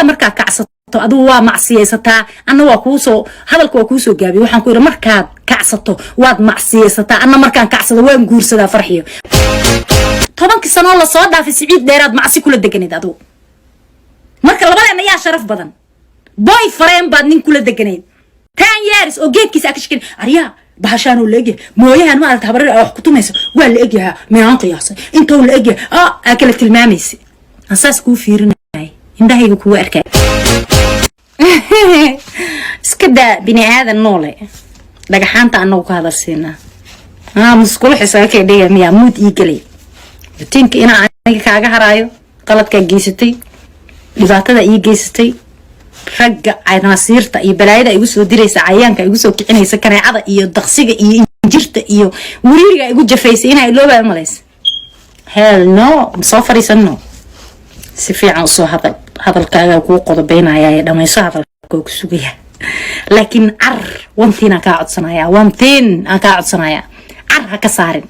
markaa kacsato aduu waa macsiyeysataa anna waa kuusoo hadalka waa kuusoo gaabiy waxaan ku yiri markaad kacsato waad macsiyeysataa anna markaan kacsado waan guursadaa farxiyo 10 sano la soo dhaafay siciid dheeraad macsi kula deganeed aduu marka labadeena yaa sharaf badan boy friend baad nin kula deganeed 10 years oo geedkiisa akashkin ariya bahashaanu leeyahay mooyahan ma aragta habar wax ku tumayso waa la eegyaha meelaan qiyaasay intuu la eegyahay akala tilmaamaysi asaas ku fiirinay indhahayga ku arkay iska daa bini aadan noole dhagaxaanta anagu ka hadalsiina muskul xisaabka dhigay miya mood ii galay tinka ina aniga kaaga haraayo qaladka geysatay dhibaatada ii geysatay ragga caynaasiirta iyo balaayada igu soo diraysa cayaanka igu soo kicinaysa kaneecada iyo daqsiga iyo injirta iyo wariiriga igu jafaysay inay looba malays hell no soo fariisano si fiican soo hadalkaaga ku qodobeynaya ee dhamayso hadalka ku sugaya laakiin wantina ka codsanaya ar ha ka saarin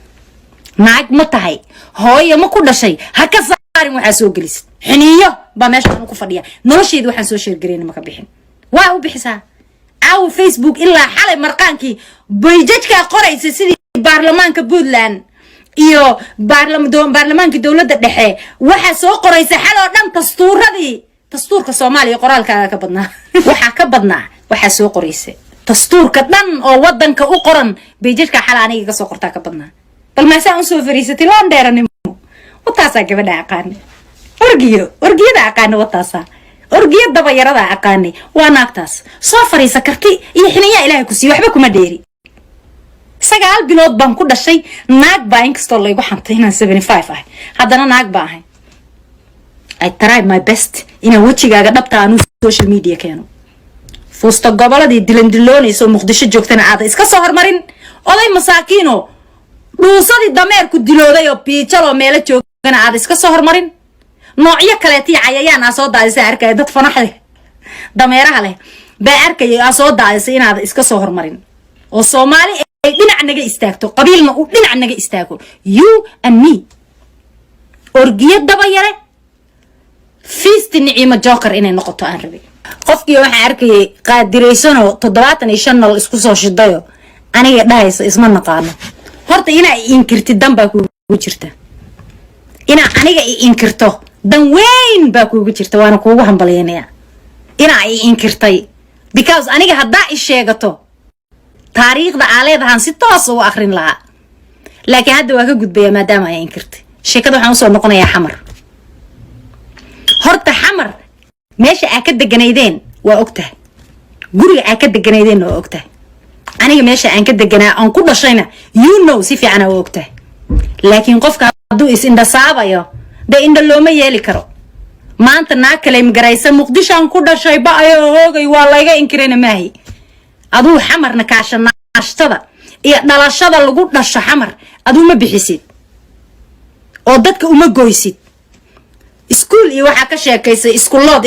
naag ma tahay hooyo ma ku dhashay ha ka saarin waxa soo gelis xiniyo ba meeshaan ku fadhiya nolosheedu waxaan soo sheer gareeyay ma ka bixin waa u bixisaa aw Facebook ilaa xalay marqaankii bayjajka qoraysa sidii baarlamaanka Puntland iyo baarlamaanka dawladda dhexe waxa soo qoraysa xaloo dhan dastuurka Soomaaliya qoraalkaaga ka badnaa waxa soo qoraysa dastuurka dhan oo wadanka u qoran bayjajka xalaa aniga ka soo qortaa ka badnaa bal ma saan soo fariisatay laan dheeranimo wataasa gabadha aqaan orgiyada aqaan wataasa orgiyada bayarada aqaan waa naagtaas soo fariisa karti iyo xiniya ilaahay ku sii waxba kuma dheeri 9 bilood baan ku dhashay naag baa inkastoo la igu xantay inaan 75 ah haddana naag baa ahay I try my best ina wajigaaga dhabta aanu social media keeno fuusta goboladii dilandiloonayso muqdisho joogtana aad iska soo hormarin oday masaakiino dhuusadii dameerku dilooday oo piijalo meelo joogana aad iska soo hormarin noocyo kale tii cayayaan soo daadisay arkay dad fanaxday dameeraha leh baa arkay soo daadisay inaad iska soo hormarin oo Soomaali ay dhinac naga istaagto qabiilna uu dhinac naga istaago you and me orgiyada bayare feast ni'ima joker inay noqoto aan rabay qofkii waxa arkay qaadireysano 75 nol isku soo shidayo aniga dhahayso isma naqaano horta ina inkirti damba ku jirta ina aniga inkirto dan weyn baa kuugu jirta waana kuugu hambalyeynaya ina inkirtay because aniga haddaa sheegato taariikhda aaleedahan si toos u akhrin lahaa laakiin hadda waa ka gudbaya maadaama ay inkirtay sheekada waxaan soo noqonayaa xamar horta xamar meesha aad ka deganaydeen waa ogtahay guriga aad ka deganaydeen waa ogtahay aniga meesha aan ka deganaa aan ku dhashayna you know si fiican waa ogtahay laakiin qofka hadduu is indhasaabayo da indha looma yeeli karo maanta naa kale migraysa muqdishaan ku dhashay ba ayo hoogay waa laga inkirayna maahi aduu xamarna kaashanaashtada iyo dhalashada lagu dhasho xamar aduu ma bixisid oo dadka uma goysid iskuul iyo waxa ka sheekaysay iskuulood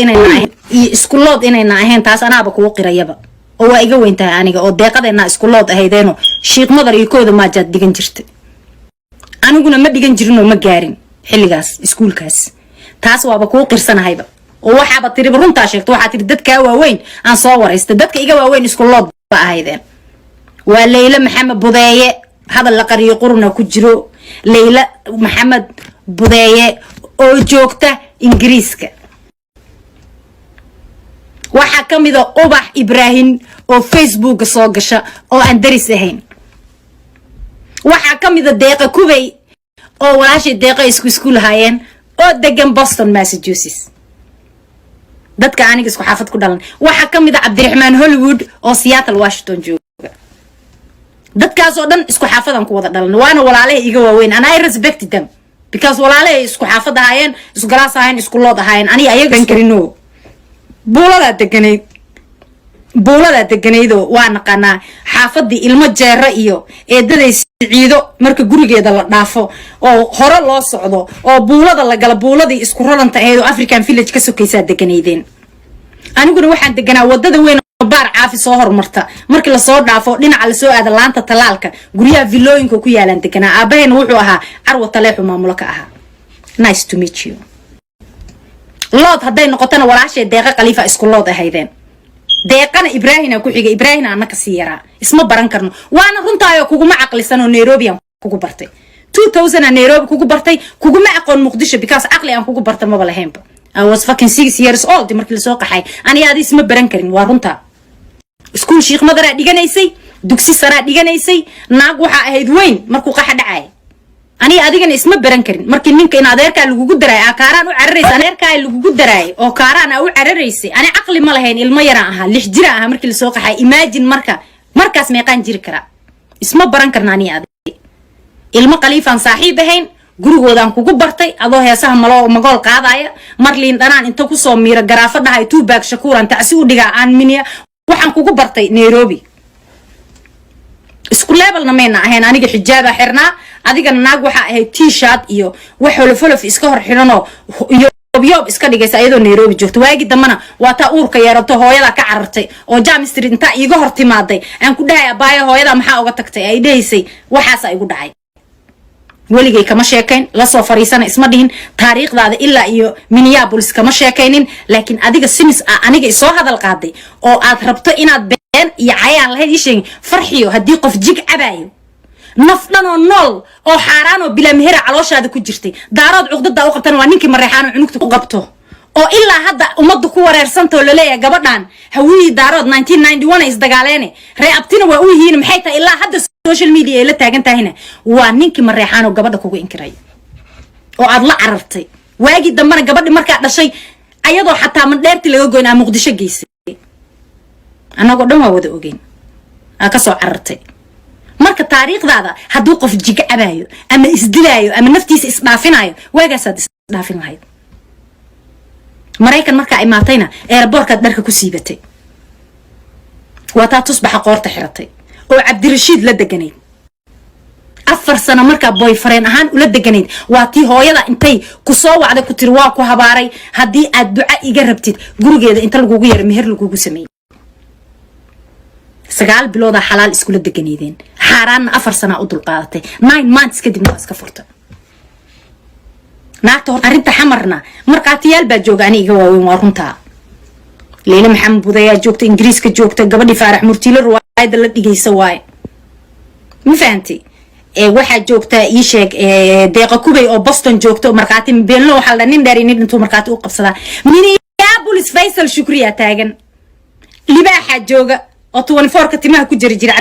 inay ahayn taas anaaba kugu qirayaba oo waa iga weyntahay aniga oo deeqadeena iskuulood ahaydeeno sheekh madar iyo kooda ma jaad digan jirtay aniguna ma digan jirin oo ma gaarin xilligaas iskuulkaas taas waaba kugu qirsanahayba oo waxaaba tiri runta sheegto waxa tiri dadka waaweyn aan soo wareystay dadka iga waaweyn iskuulood ba ahaydeen waa Leila Maxamed Budeeye hadal la qariyo qurna ku jiro Leila Maxamed Budeeye oo joogta Ingiriiska waxa kamid ah Ubax Ibrahim oo Facebook soo gasha oo aan daris ahayn waxa kamid ah Deeqa Kubay oo walaashay Deeqa iskuul hayeen oo degan Boston Massachusetts dadka aniga isku xaafad ku dhalan waxa kamid ah Cabdiraxmaan Hollywood oo Seattle Washington jooga dadkaas oo dhan isku xaafadan ku wada dhalan waana walaalahay iga waaweyn and I respect them because walaalahay isku xaafad ahaayeen isku galaas ahaayeen isku lood ahaayeen aniga ayaga karino buulada deganaydo waa naqana xaafadii ilmo jeera iyo eedaday ciido marka gurigeeda la dhaafo oo hore loo socdo oo buulada la gala buuladii isku raranta ee African Village ka sokaysa deganaydeen aniguna waxaan deganaa wadada weyn oo baar caafi soo hormarta markii la soo dhaafo dhinaca la soo aada laanta talaalka guriyaha villooyinka ku yaalan deganaa aabahayna wuxuu ahaa carwo taleexu maamulo ka ahaa nice to meet you lood hadday noqotana walaashay deeqa khaliifa isku lood ahaydeen deeqana ibraahina ku xigay ibraahina annaka sii yaraa isma baran karno waana runtaayo kuguma caqlisan oo Nairobi aan kugu bartay 2000 Nairobi kugu bartay kuguma aqoon Muqdisho because aqli aan kugu bartay ma balahaynba I was fucking 6 years old markii la soo qaxay ani aad isma baran karin waa runta iskuul Sheekh Madara dhiganaysay dugsi sare dhiganaysay naag waxa ahayd weyn markuu qaxa dhacay ani adigana isma baran karin markii ninka in adeerka lagu daray akaaraan u cararaysan adeerka lagu daray oo kaaraan u cararaysay ani aqli ma lahayn ilmo yara aha 6 jir ah markii la soo qaxay imagine markaas meeqaan jiri kara isma baran karna ani adig ilmo khaliifan saaxiib ahayn gurigoodan kugu bartay adoo heesaha magool qaadaya marliin dhanaan inta ku soo miira garaafa dhahay tuubaag shakuuran tacsi u dhigaa aan miniya waxaan kugu bartay Nairobi isku levelna meena ahayn aniga xijaaba xirnaa adigana naag waxa ahayd t-shirt iyo wax holof iska hor xiranoo yob iska dhigaysa iyadoo Nairobi joogto waagi damana waa taa uurka yeerato hooyada ka carartay oo Jam Street inta iiga hor timaaday aan ku dhahay abaaya hooyada maxaa uga tagtay ay dhaysay waxaas ay igu dhacay weligay kama sheekayn la soo fariisana isma dhihin taariikhdaada ilaa iyo Minneapolis kama sheekaynin laakiin adiga simis aniga soo hadal qaaday oo aad rabto inaad been iyo cayaan lahayd isheeg farxiyo hadii qof jig cabaayo nafdan oo nool oo xaraan oo bila meher calooshaada ku jirtay daarood cuqdada u qabtan waa ninkii mareexaan cunugta ku qabto oo ilaa hadda umadu ku wareersanto la leeyahay gabadhan hawii daarood 1991 is dagaaleene reebtina waa u yihiin maxay tahay ilaa hadda social media ay la taagan tahayna waa ninkii mareexaan oo gabadha kugu inkiray oo aad la carartay waagi dambana gabadhi markaa dhashay ayadoo xataa man dheerti laga goynaa Muqdisho geysay anagoo dhan waa wada ogeyn ka soo carartay marka taariikhdaada haduu qof jiga cabaayo ama isdilaayo ama naftiisa isdhaafinayo waagaas aad isdhaafin lahayd Mareykan marka ay maatayna airportka dharka ku siibatay wata tusbaxa qoorta xiratay oo Cabdirashiid la deganayd 4 sano marka boyfriend ahaan ula deganayd waa tii hooyada intay ku soo wacday ku tir waa ku habaaray hadii aad duca iga rabtid gurigeeda inta lagugu yar meher lagugu sameeyay 9 bilooda xalaal isku la deganeedeen xaraan 4 sano u dul qaadatay 9 months kadib iska furtay naagta arinta xamarna marqaatiyaal baa jooga aniga waaweyn waa runta Leila Maxamed Budaya joogta Ingiriiska joogta gabadhi Faarax Murtiile ruwaayada la dhigaysa waay ma fahanti waxa joogta ii sheeg deeqa kubay oo Boston joogto marqaati beenlo waxa la nin dheer intuu marqaati u qabsada Minneapolis Faisal Shukriya taagan libaaxa jooga oo 24 ka timaha ku jiri jiray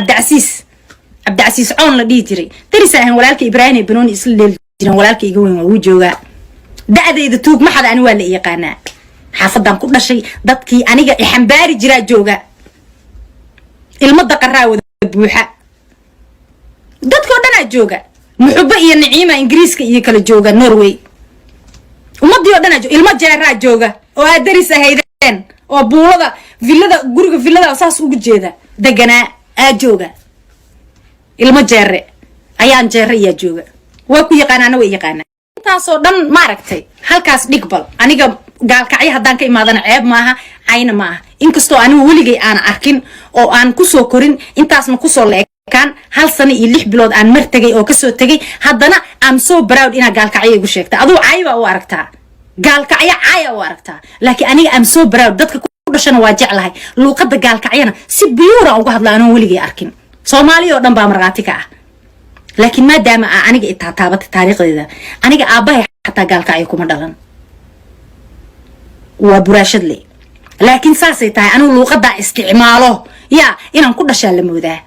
Cabdicasiis oon la dhigi jiray tarisahan walaalka Ibraahim Banooni isla leel jiran walaalka iga weyn waa uu jooga da'dayda tuug ma xad ani waa la yaqaanaa xaafadan ku dhashay dadkii aniga xambaari jira jooga ilmada qaraawada buuxa dadkoo dhan jooga muxubba iyo naciima Ingiriiska iyo kala jooga Norway ummadii oo dhan jooga ilmo jeeraa jooga oo aad daris ahaydeen oo buulada guriga villada saas ugu jeeda deganaa jooga ilmo jeere ayaan jeere iyo jooga waa ku yaqaanana way yaqaanaa taasoo dhan ma aragtay halkaas dhigbal aniga gaalkacay hadaan ka imaadana ceeb maaha ayna maaha inkastoo anigu weligay aan arkin oo aan ku soo korin intaasna ku soo leekan hal sano iyo 6 bilood aan mar tagay oo ka soo tagay haddana I'm so proud ina gaalkacay igu sheegta adoo cayba u aragtaa gaalkacay caya u aragtaa laakiin aniga I'm so proud dadka ku dhashana waa jeclahay luuqada gaalkacayna si biyuura uga hadlaano weligay arkin Soomaaliya oo dhan baa marqaati ka ah laakiin maadaama aniga itaatabata taariikhdeeda aniga aabahay xataa gaalkacay kuma dhalan waa buraashad le laakiin saasay tahay anigu luuqada isticmaalo inaan ku dhashaa la moodaa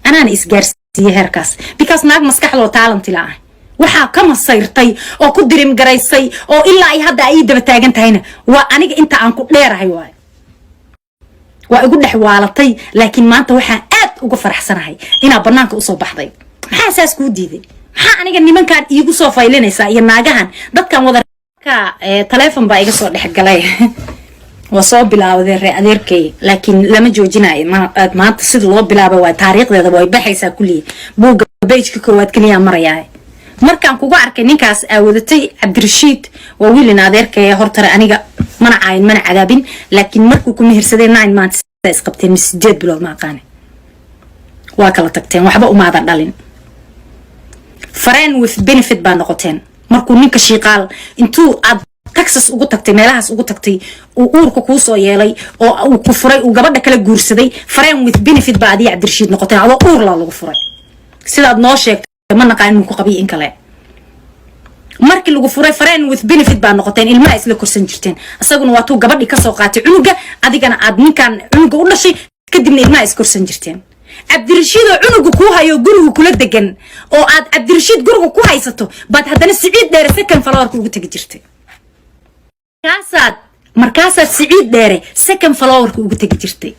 anaan isgaarsiiyay heerkaas because naag maskaxdo talent ilaa waxa ka masayrtay oo ku dirim garaysay oo ilaa ay hadda ay daba taagan tahayna waa aniga inta aan ku dheerahay waa igu dhaxwaalatay laakiin maanta waxa aad uga faraxsanahay ina banaanka u soo baxday maxaa saas ku diiday maxaa aniga nimankan iigu soo faylinaysa iyo naagahan dadkan wada ka telefoon baa iga soo dhaxgalay waa soo bilaawday adeerkay laakiin lama joojinayo maanta sida loo bilaabo waa taariikhdeeda way baxaysaa kulli buuga page-ka koowaad kaliya marayaa markaan kugu arkay ninkaas aawadatay Cabdirashiid waa wiilin adeerkay hortare aniga mana caayin mana cadaabin laakiin markuu ku mehersaday 9 months isqabteen 8 bilood ma aqaan waa kala tagteen waxba uma adan dhalin friend with benefit baa noqoteen markuu ninka shiiqaal intuu aad Texas ugu tagtay meelahaas ugu tagtay oo uurka ku soo yeelay oo uu ku furay uu gabadha kala guursaday friend with benefit ba adiga Cabdirashiid noqotay adoo uur la lagu furay sidaad noo sheegtay ma naqaan inuu ku qabiy in kale markii lagu furay friend with benefit ba noqoteen ilmaha isla korsan jirteen asaguna waa tuu gabadhi ka soo qaatay cunuga adigana aad ninkan cunuga u dhashay kadibna ilmaha is korsan jirteen Cabdirashiid oo cunuga ku hayo guriga kula degan oo aad Cabdirashiid guriga ku haysato baad haddana Siciid dheere second floor ku tagi jirtay markaasaad Siciid dheere second floor ku tagi jirtay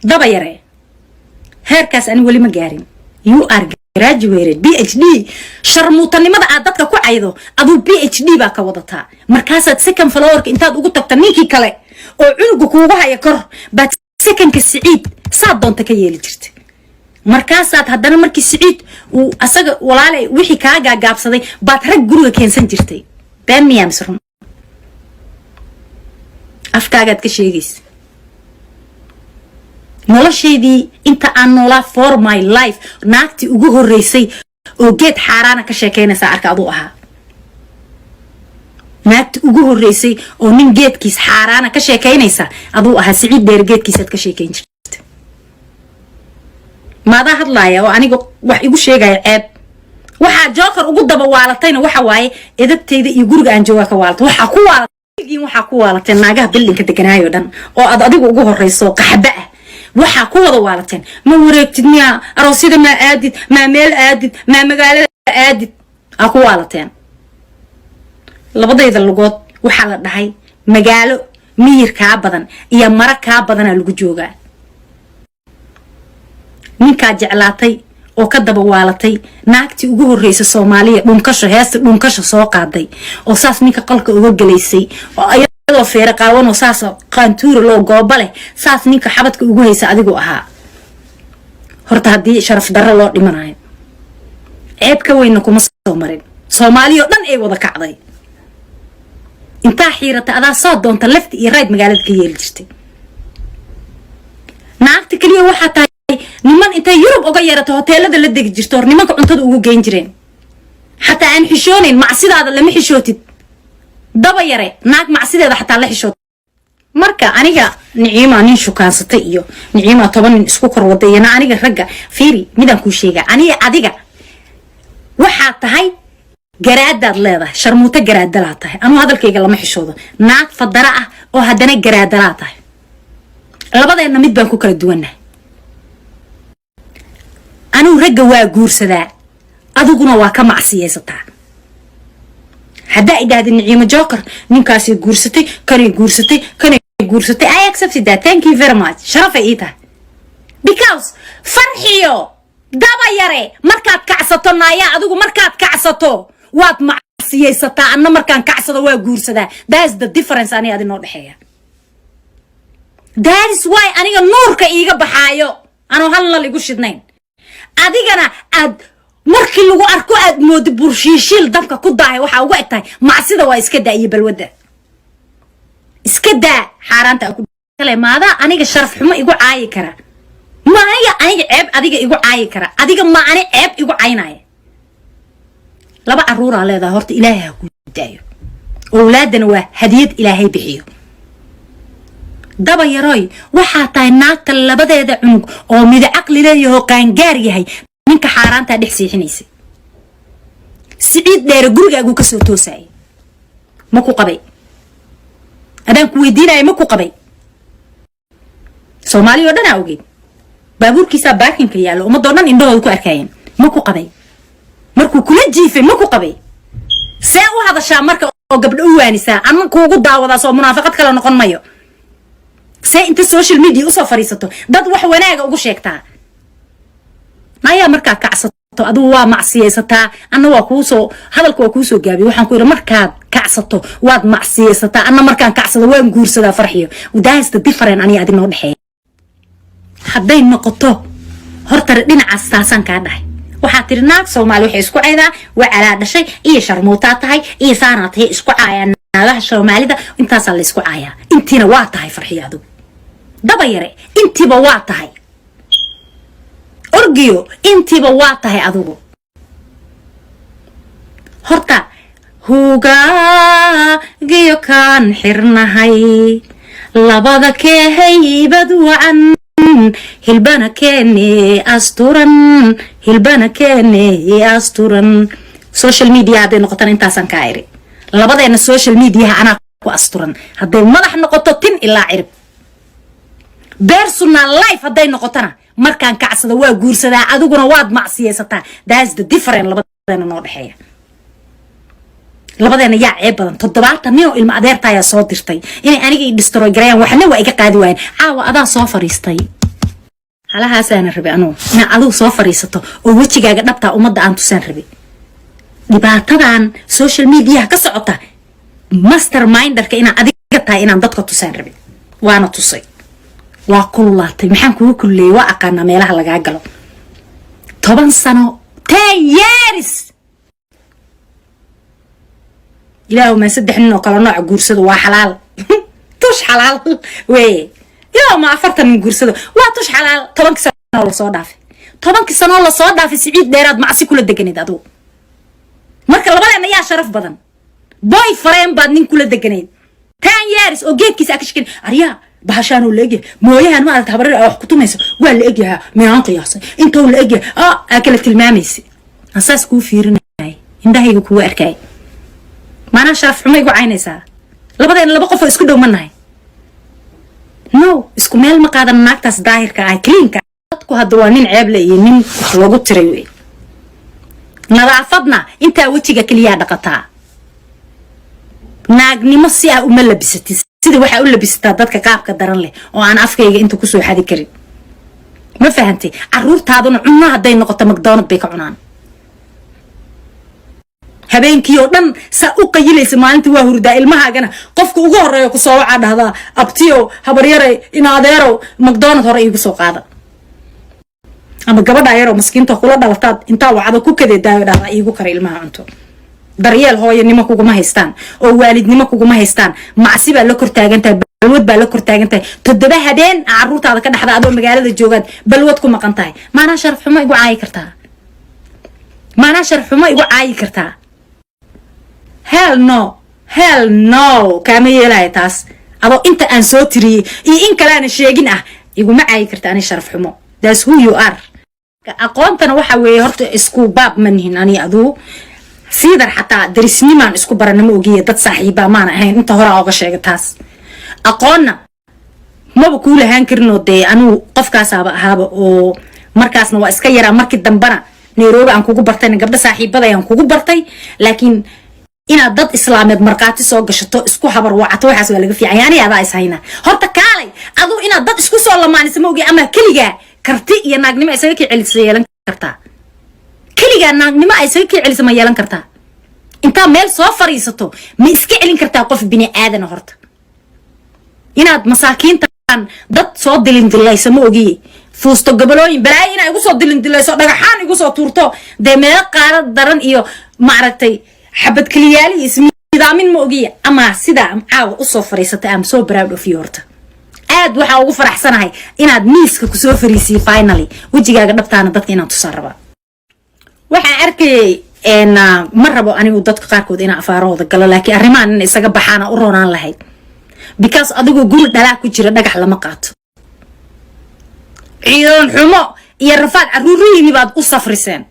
daba yare heerkaas aan wali ma gaarin you are graduated PhD sharmuutanimada aad dadka ku caydo aduu PhD ba ka wadataa markaasaad second floor intaad ugu tagta ninkii kale oo cunuga kuugu haya kor baad secondka Siciid saad doonta ka yeeli jirtay markaasaad haddana markii Siciid uu asaga walaalay wixii kaaga gaabsaday baad rag guriga keensan jirtay been miyaa misrun afkaagaad ka sheegaysa nolosheedii inta aan noolaa for my life naagtii ugu horeysay oo geed xaaraana ka sheekeynaysa arka aduu ahaa naagtii ugu horeysay oo nin geedkiis xaaraana ka sheekeynaysa aduu ahaa Siciid dheere geedkiisaad ka sheekeyn jirtay maada hadlaaya oo aniga wax igu sheegaya ceeb waxa Joker ugu daba waalatayna waxa waaye edabtayda iyo guriga aan jooga ka waalto waxa ku waalatay naagaha building ka deganaayo dhan oo aad adigu ugu horeyso qaxba ah waxa ku wada waalateen ma wareegtid miya aroosida ma aadid ma meel aadid ma magaalada aadid aku waalateen labadayda lugood waxa la dhahay magaalo miyir ka badan iyo mara ka badan lagu joogaa ninka jeclaatay oo ka daba waalatay naagtii ugu horeysay Soomaaliya dhunkasho soo qaaday oo saas ninka qalka uga galeysay oo ayadoo feere qaawan oo saas qaantuur loo goobale saas ninka xabadka ugu haysa adigu ahaa horta hadii sharaf darro loo dhimanayo ceeb ka weyn kuma soo marin Soomaaliya dhan ay wada kacday inta xiirata adaa soo doonta left iyo right magaalada ka yeeli jirtay naagta kaliya waxa tahay niman inta Yurub uga yarato hoteelada la degi jirto hor nimanka cuntada ugu geyn jireen hatta aan xishoonin macsidaada lama xishootid daba yare naag macsideeda hatta la xishoot marka aniga Niciima nin shukaansatay iyo Niciima 10 nin isku kor wadayna aniga ragga fiiri midaan ku sheega aniga adiga waxa tahay garaadaad leedahay sharmuuta garaadala tahay anu hadalkayga lama xishoodo naag fadara ah oo haddana garaadala tahay labadeena mid baan ku kala duwanahay anu ragga waa guursadaa aduguna waa ka macsiyeysataa hadda idhaahdo Niciima Joker ninkaasi guursatay kanay guursatay I accept that thank you very much sharaf ay tahay because farxiyo daba yare markaad kacsato naaya adigu markaad kacsato waad macsiyeysataa anna markaan kacsado waa guursadaa that's the difference ani adinoo dhaxeeya that is why aniga nuurka iiga baxaayo anu halna ligu shidnayn adigana aad markii lagu arko aad moodi burshiishil dabka ku daahay waxa ugu egtahay macsida waa iska daayiye balwada iska daa xaaraanta ku kale maada aniga sharaf xumo igu caayi kara ma aniga ceeb adiga igu caayi kara adiga ma ani ceeb igu caynaayo laba aruura leedahay horta ilaahay ku daayo awlaadana waa hadiyad ilaahay bixiyo daba yaroy waxa tahay naagta labadeeda cunug oo mid aqli leeyahay qaangaar yahay ninka xaaraanta dhex siixinaysa Siciid dheere gurigaagu ka soo toosay ma ku qabay adaan ku weydiinay ma ku qabay Soomaaliya oo dhan awgeed baabuurkiisa baakinka yaalo uma doonan indhahooda ku arkayeen ma ku qabay markuu kula jiifay ma ku qabay see u hadashaa marka oo gabdho u waanisa ama kuugu daawada soo munaafaqad kala noqon mayo see inta social media usoo fariisato dad wax wanaaga ugu sheegtaa maya markaa kacsato aduu waa macsiyeysataa anna waa kuusoo hadalku waa kuusoo gaabiy waxaan ku yiri markaad kacsato waad macsiyeysataa anna markaan kacsado waan guursadaa farxiyo that's the difference ani adinoo dhaxeeya hadday noqoto horta dhinacaas taasan ka dhahay waxa tiri naag Soomaali waxay isku caydaa waa ala dhashay iyo sharmuuta tahay iyo saanaatay isku caayaan naagaha Soomaalida intaas la isku caayaa intiina waa tahay farxiyadu daba yare intiba waa tahay orgiyo intiba waa tahay adigu horta huga giyo kan xirnahay labada keehaybad wacan hilbana keene asturan social media hadday noqotaan intaasan ka iri labadeena social media anaa ku asturan hadday madax noqoto tin ilaa cirib personal life hadday noqotana markaan kacsada waa guursadaa adiguna waad macsiyeysataa that's the difference labadeena noo dhexeeya labadeena yaa ceeb badan 70 nin oo ilma adeerta ayaa soo dirtay inay aniga destroy gareeyaan waxna waa iga qaadi waayeen caawa adaa soo fariistay halahaasaan rabi anuu ina adigu soo fariisato oo wajigaaga dhabtaa ummadda aan tusaan rabi dhibaatadan social media ka socota masterminderka inaan adiga tahay inaan dadka tusaan rabi waana tusay waa kululaatay maxaan kugu kulleeyay waa aqaanaa meelaha lagaa galo 10 sano 10 years ilaahu ma saddex nin oo kala nooc guursado waa xalaal tush xalaal way ilaahu ma 40 nin guursado waa tush xalaal 10 sano la soo dhaafay 10 sano la soo dhaafay siciid dheeraad macsi kula deganeed adigu marka labadeena yaa sharaf badan boyfriend baad nin kula deganeed 10 years oo geedkiisa akashkin ariya bahashaan oo leeyahay mooyahan ma aad habar wax ku tumayso waa la egyahay meelan qiyaasay inta uu la egyahay kala tilmaamaysi asaas ku fiirinay indhahayga ku arkay maana sharaf xumay ugu caynaysaa labadeena laba qof oo isku dhow manahay no isku meel ma qaadan naagtaas daahirka ah cleanka dadku hadda waa nin ceeb leeyahay nin lagu tiray way nadaafadna inta wajiga kaliya dhaqataa naagnimo si ah uma labisatid sida waxa u labisataa dadka qaabka daran leh oo aan afkayga inta ku soo xadi karin ma fahantay caruurtaaduna cunno haday noqoto McDonald's bay ka cunaan habeenkii oo dhan sa u qayilaysa maalintii waa hurdaa ilmahaagana qofka ugu horeeyo ku soo waxa dhahdaa abtiyo habar yaray in adeero McDonald's hore igu soo qaada ama gabadha yaro maskiinta kula dhalataad inta wacdo ku kadeedaa dhahdaa igu kara ilmaha cunto daryeel hooyanimo kuguma haystaan oo waalidnimo kuguma haystaan macsi baa la kortaagantahay balwad baa la kortaagantahay todoba habeen caruurtaada ka dhaxda adoo magaalada joogaad balwad ku maqan tahay maana sharaf xumo igu caayi kartaa hell no kama yeelay taas adoo inta aan soo tiriyay iyo in kale aan sheegin iguma caayi kartaa ani sharaf xumo that's who you are aqoontana waxa weeye horta isku baab manihin ani aduu sidar xataa darisnimaan isku baranimo ogiye dad saaxiiba maan ahayn inta hore ooga sheegay taas aqoonna maba ku lahaan karino de anu qofkaas ahaaba oo markaasna waa iska yaraa markii dambana Nairobi aan kugu bartay gabdha saaxiibada aan kugu bartay laakiin ina dad islaameed marqaati soo gashato isku habar wacato waxaas waa laga fiican yaani adaa is hayna horta kaalay adu ina dad isku soo lamaanaysa ma ogi ama kaliga karti iyo naagnimo isaga ka celisay yeelan kartaa kaliga naagnimo isaga ka celisay ma yeelan kartaa inta meel soo fariisato ma iska celin kartaa qof bini aadan horta inaad masaakiintan dad soo dilaysa ma ogi fuusto gabalooyin balaay ina igu soo dilayso dhagaxaan igu soo tuurto de meel qaarad daran iyo maaragtay xabad kaliyaali ismiidaamin ma ogi ama sida caaw u soo fariisatay am so proud of you horta aad waxa ugu faraxsanahay inaad miiska ku soo fariisay finally wajigaaga dhabtaana dadka inaad tusaan raba waxa arkay ma rabo anigu dadka qaarkood ina afaarooda galo laakiin arrimaan in isaga baxaana u roonaan lahayd because adigu guri dhalaa ku jira dhagax lama qaato ciidan xumo iyo rafaad caruurihiini baad u safriseen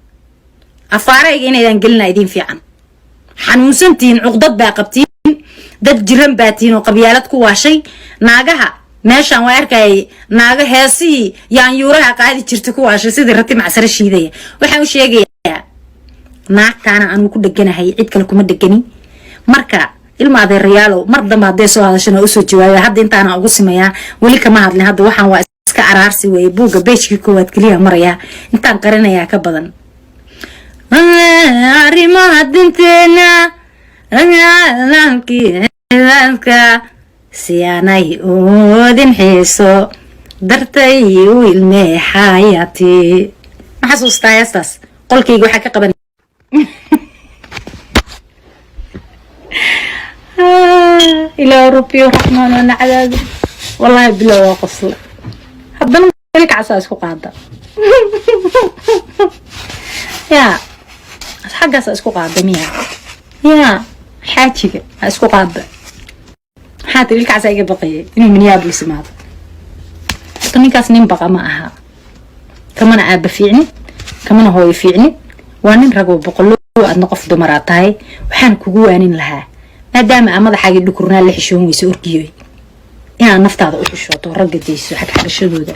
afaarayga inaydan gelina idin fiican xanuunsantiin cuqdad baa qabtiin dad jiran baatiin oo qabyaalad ku waashay naagaha meeshan waa arkay naaga heesii yaan yuuraha qaadi jirta ku waashay sidii rati macsar shiidaya waxaan u sheegayaa naagtaana aan ku dhaganahay cid kale kuma dhagani marka ilma adeerayaalo mar dambe haday soo hadashana u soo jawaabay hadda intaana ugu simeeyaa wali kama hadlin hadda waxaan waa iska araarsi way buuga beejkii koowaad kaliya maraya intaan qarinayaa ka badan arrimaha dinteena ranaalankiidanka si aanay oodin xiiso dartay u ilmee xayaati ma xasuustaa heestaas qolkayga waxaa ka qaban إلى ربي الرحمن ونعذاب والله بلا وقصل هبنا ملك عساس قاعدة يا حق عساس قاعدة ميا يا حاجة اسكو قاعدة حاتي لك عسايق بقية إنه من يابل سماض طني كاسنين بقى معها كمان أب فيعني كمان هو يفيعني وأنا رجوا بقولوا أن قف دمراتاي وحن كوجوانين لها ما دام أمضى حاجة دكورنا اللي حشوهم يسور كيوي يعني نفط هذا وحشوته ورجع ديسو حق الشدودة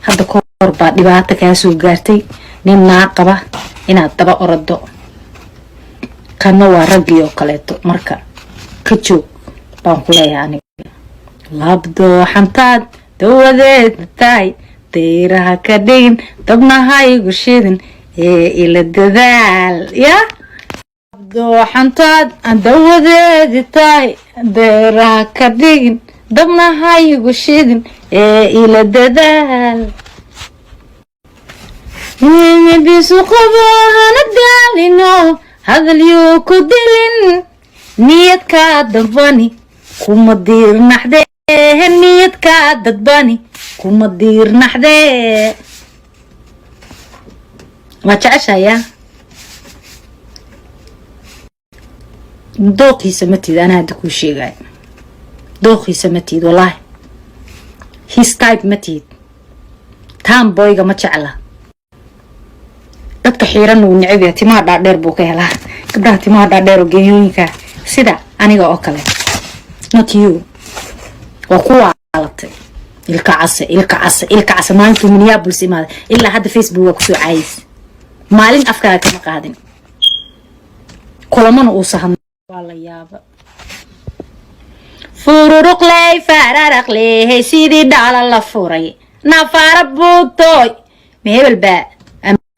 هذا كوربا دبعت كاسو قارتي نين ناقبة إن الطبق ردو كانوا ورجيو كلاتو مركا كتشو بانقولها يعني لابدو حمتاد دوّدت تاي تيرها كدين طبنا هاي قشيدن إلى الدذال يا لابدو حمتاد دوّدت تاي تيرها كدين طبنا هاي قشيدن إلى الدذال بيسوق بها ندالينو هذا اليو كدلين نيت كادباني كوما دير نحدي نيت كادباني كوما دير نحدي ما تعشى يا دوقي سمتي انا هذا كل شيء قاعد دوقي سمتي والله هيس تايب متي تام بويغا ما تعلى dadka xiiran uu necab yahay timaha dhaadheer buu ka helaa gabdhaha timaha dhaadheer oo geeyooyinka sida aniga oo kale not you waa ku waalatay ilka cas maalintuu Minneapolis imaada ilaa hadda Facebook waa kusoo caayis maalin afkaaga kama qaadin kulamana uu sahan waa la yaaba fururuq lay fararaq leh sidii dhaala la furay nafaara buutoy mehebel baa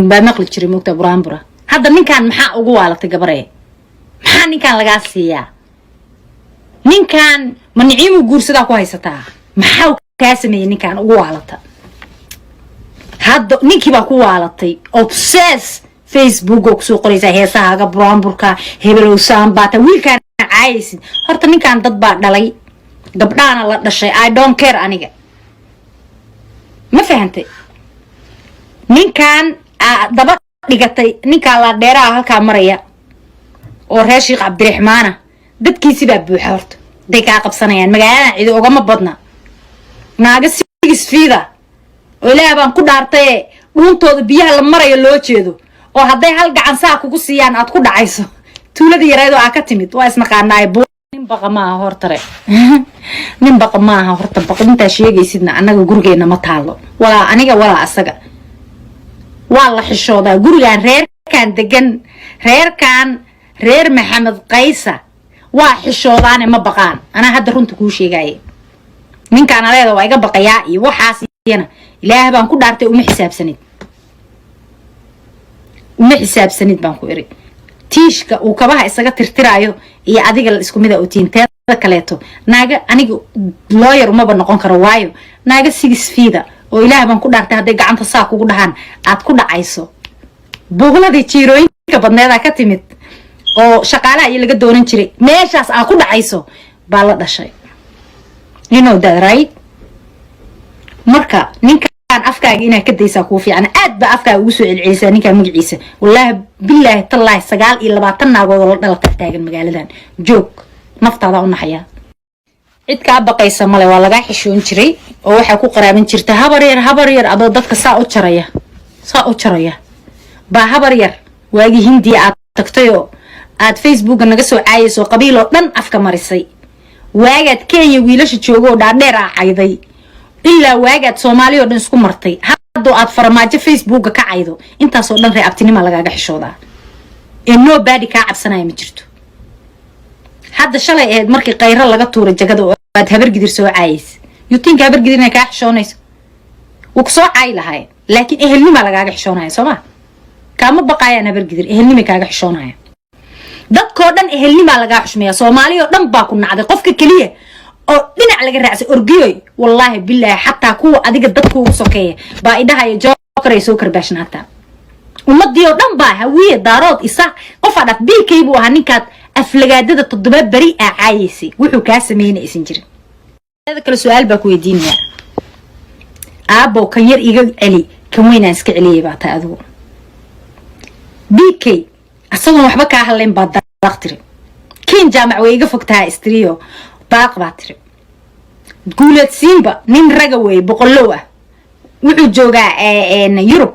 بمقل جري مكتب برامبرة هذا مين كان محا أقوى على تجبريه محا مين كان لقاسية مين كان من عيم وجور صدا كويسة تا محا كاسمي مين كان أقوى على تا هذا نيكي بقوى على تي أوبسيس فيسبوك وكسوق ليس هي ساعة برامبركا هبلو سام باتا ويل كان عايز هذا مين كان تطبع دلي دبنا لا الشيء I don't care أنيجا ما فهمتي مين كان دبا dhigatay ninka la dheeraha halka maraya oo reer Sheekh Cabdiraxmaan dadkiisi baa buuxa horta day ka qabsanayaan magaalada cid uga ma badna naaga sigis fiida oo ilaahay baan ku dhaartay dhuuntooda biyaha la marayo loo jeedo oo haday hal gacan saa kugu siiyaan aad ku dhacayso tuulada yareedo aa ka timid waa isna qaanaay nin baqa ma hortare nin baqa ma horta baqinta sheegaysidna anaga gurigeena ma taalo wala aniga wala asaga والله حشودا قريان رير كان دقن رير محمد قيسة وحشوداني ما بقان أنا هاد رنت كوشي جاي من كان هذا وايقا بقيائي وحاسينا إله بان كل عرتي ومي حساب سند بانكو إري تيشكا وكباها إساقا ترترايو إيا أديق الإسكو ميدا أوتين تيدا كاليتو ناقا أنيقو لوير وما بنقون كروايو ناقا سيجس فيدا oo ilaahay baan ku dhaartay haday gacanta saa kugu dhahan aad ku dhacayso boqoladii jiirooyinka badneeda ka timid oo shaqaalaha ay laga doonan jiray meeshaas aad ku dhacayso baa la dhashay you know that right marka ninkan afkaaga inaa ka daysaa ku fiican aad ba afkaaga ugu soo celcelisay ninka magaciisa wallahi billahi tallahi 29 naagood la dhalatay taagan magaaladan joog naftaada u naxaya cid ka baqaysa male waa laga xishoon jiray oo waxa ku qaraaban jirta habar yar adoo dadka saa u jaraya ba habar yar waagi hindi aad tagtay oo aad Facebook naga soo caayayso qabiilo dhan afka marisay waagaad Kenya wiilasha joogo dhaadheer cayday ilaa waagaad Soomaaliya dhan isku martay hadda aad farmaajo Facebook ka caydo intaas oo dhan reebtinimo lagaga xishoodaa nobody ka cabsanay ma jirto hadda shalay eed markii qayra laga tuuray jagada oo aad habar gidir soo caayis you think habar gidirna ka xishoonayso uu ku soo caay lahaay laakiin ehelnima lagaaga xishoonayo Soomaa kama baqayaan habar gidir ehelnima kaaga xishoonayo dadkoo dhan ehelnima laga xushmeeyaa Soomaaliya dhan baa ku nacday qofka kaliya oo dhinac laga raacay orgiyoy wallahi billahi hatta kuwa adiga dadku ugu sokeeyay baa idahay jokeray soo karbaashnaata ummadii oo dhan baa hawiye daarood isa qof aad biilkaybu ahaa ninkaad aflagaadada 7 bari caayisay wuxuu ka sameeyay isin jirin hada kala su'aal baa ku weydiinaya aabo kan yar iga celi kan weyn aan iska celiyay baa taa adigu BK asagoo waxba ka hadlayn baa daqtiri kiin jaamac way iga fogtahay istriyo baaq baa tiri guuleed siinba nin raga way boqolow ah wuxuu joogaa Yurub